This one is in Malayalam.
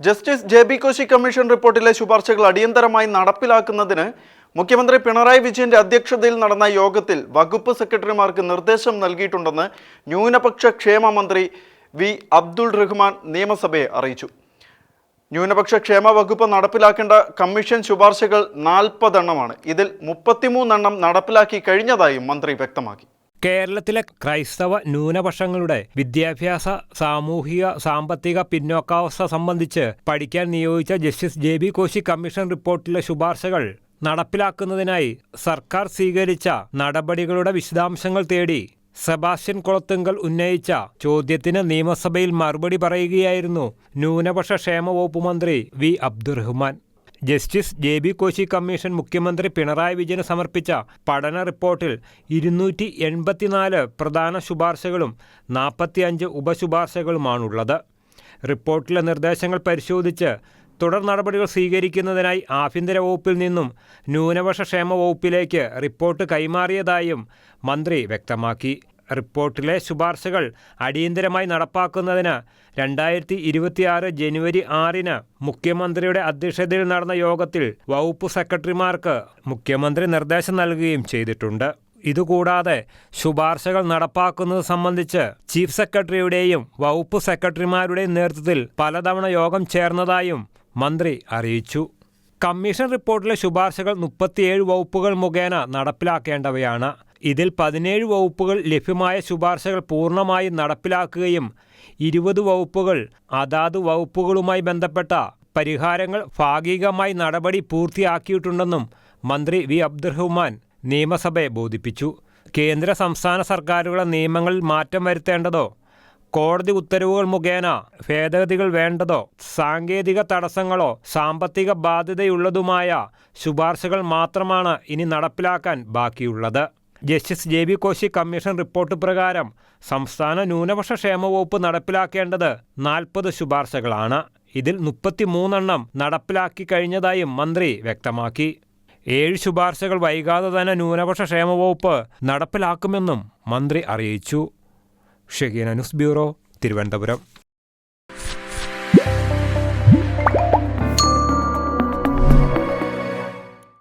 Justice J B. കോശി കമ്മീഷൻ റിപ്പോർട്ടിലെ ശുപാർശകൾ അടിയന്തരമായി നടപ്പിലാക്കുന്നതിന് മുഖ്യമന്ത്രി പിണറായി വിജയന്റെ അധ്യക്ഷതയിൽ നടന്ന യോഗത്തിൽ വകുപ്പ് സെക്രട്ടറിമാർക്ക് നിർദ്ദേശം നൽകിയിട്ടുണ്ടെന്ന് ന്യൂനപക്ഷ ക്ഷേമ മന്ത്രി വി. അബ്ദുൾ റഹ്മാൻ നിയമസഭയെ അറിയിച്ചു. ന്യൂനപക്ഷ ക്ഷേമ വകുപ്പ് നടപ്പിലാക്കേണ്ട കമ്മീഷൻ ശുപാർശകൾ 40 എണ്ണമാണ്. ഇതിൽ 33 എണ്ണം നടപ്പിലാക്കി കഴിഞ്ഞതായും മന്ത്രി വ്യക്തമാക്കി. കേരളത്തിലെ ക്രൈസ്തവ ന്യൂനപക്ഷങ്ങളുടെ വിദ്യാഭ്യാസ, സാമൂഹിക, സാമ്പത്തിക പിന്നോക്കാവസ്ഥ സംബന്ധിച്ച് പഠിക്കാൻ നിയോഗിച്ച ജസ്റ്റിസ് ജെ.ബി. കോശി കമ്മീഷൻ റിപ്പോർട്ടിലെ ശുപാർശകൾ നടപ്പിലാക്കുന്നതിനായി സർക്കാർ സ്വീകരിച്ച നടപടികളുടെ വിശദാംശങ്ങൾ തേടി സെബാസ്റ്റ്യൻ കുളത്തുങ്കൽ ഉന്നയിച്ച ചോദ്യത്തിന് നിയമസഭയിൽ മറുപടി പറയുകയായിരുന്നു ന്യൂനപക്ഷ ക്ഷേമ വകുപ്പ് മന്ത്രി V. Abdul Rahman. Justice J B. Koshy commission മുഖ്യമന്ത്രി പിണറായി വിജയന് സമർപ്പിച്ച പഠന റിപ്പോർട്ടിൽ 284 പ്രധാന ശുപാർശകളും 45 ഉപശുപാർശകളുമാണുള്ളത്. റിപ്പോർട്ടിലെ നിർദ്ദേശങ്ങൾ പരിശോധിച്ച് തുടർ നടപടികൾ സ്വീകരിക്കുന്നതിനായി ആഭ്യന്തര വകുപ്പിൽ നിന്നും ന്യൂനപക്ഷ ക്ഷേമ വകുപ്പിലേക്ക് റിപ്പോർട്ട് കൈമാറിയതായും മന്ത്രി വ്യക്തമാക്കി. റിപ്പോർട്ടിലെ ശുപാർശകൾ അടിയന്തരമായി നടപ്പാക്കുന്നതിന് 2026 ജനുവരി 6 മുഖ്യമന്ത്രിയുടെ അധ്യക്ഷതയിൽ നടന്ന യോഗത്തിൽ വകുപ്പ് സെക്രട്ടറിമാർക്ക് മുഖ്യമന്ത്രി നിർദ്ദേശം നൽകുകയും ചെയ്തിട്ടുണ്ട്. ഇതുകൂടാതെ ശുപാർശകൾ നടപ്പാക്കുന്നത് സംബന്ധിച്ച് ചീഫ് സെക്രട്ടറിയുടെയും വകുപ്പ് സെക്രട്ടറിമാരുടെയും നേതൃത്വത്തിൽ പലതവണ യോഗം ചേർന്നതായും മന്ത്രി അറിയിച്ചു. കമ്മീഷൻ റിപ്പോർട്ടിലെ ശുപാർശകൾ 37 വകുപ്പുകൾ മുഖേന നടപ്പിലാക്കേണ്ടവയാണ്. ഇതിൽ 17 വകുപ്പുകൾ ലഭ്യമായ ശുപാർശകൾ പൂർണ്ണമായും നടപ്പിലാക്കുകയും 20 വകുപ്പുകൾ അതാത് വകുപ്പുകളുമായി ബന്ധപ്പെട്ട പരിഹാരങ്ങൾ ഭാഗികമായി നടപടി പൂർത്തിയാക്കിയിട്ടുണ്ടെന്നും മന്ത്രി വി. അബ്ദുൾ റഹ്മാൻ നിയമസഭയെ ബോധിപ്പിച്ചു. കേന്ദ്ര സംസ്ഥാന സർക്കാരുകളുടെ നിയമങ്ങളിൽ മാറ്റം വരുത്തേണ്ടതോ കോടതി ഉത്തരവുകൾ മുഖേന ഭേദഗതികൾ വേണ്ടതോ സാങ്കേതിക തടസ്സങ്ങളോ സാമ്പത്തിക ബാധ്യതയുള്ളതുമായ ശുപാർശകൾ മാത്രമാണ് ഇനി നടപ്പിലാക്കാൻ ബാക്കിയുള്ളത്. Justice J B. Koshy commission report പ്രകാരം സംസ്ഥാന ന്യൂനപക്ഷ ക്ഷേമ വകുപ്പ് നടപ്പിലാക്കേണ്ടത് 40 ശുപാർശകളാണ്. ഇതിൽ 33 എണ്ണം നടപ്പിലാക്കി കഴിഞ്ഞതായും മന്ത്രി വ്യക്തമാക്കി. 7 ശുപാർശകൾ വൈകാതെ തന്നെ ന്യൂനപക്ഷ ക്ഷേമ വകുപ്പ് നടപ്പിലാക്കുമെന്നും മന്ത്രി അറിയിച്ചു. Shahina news bureau, Thiruvananthapuram.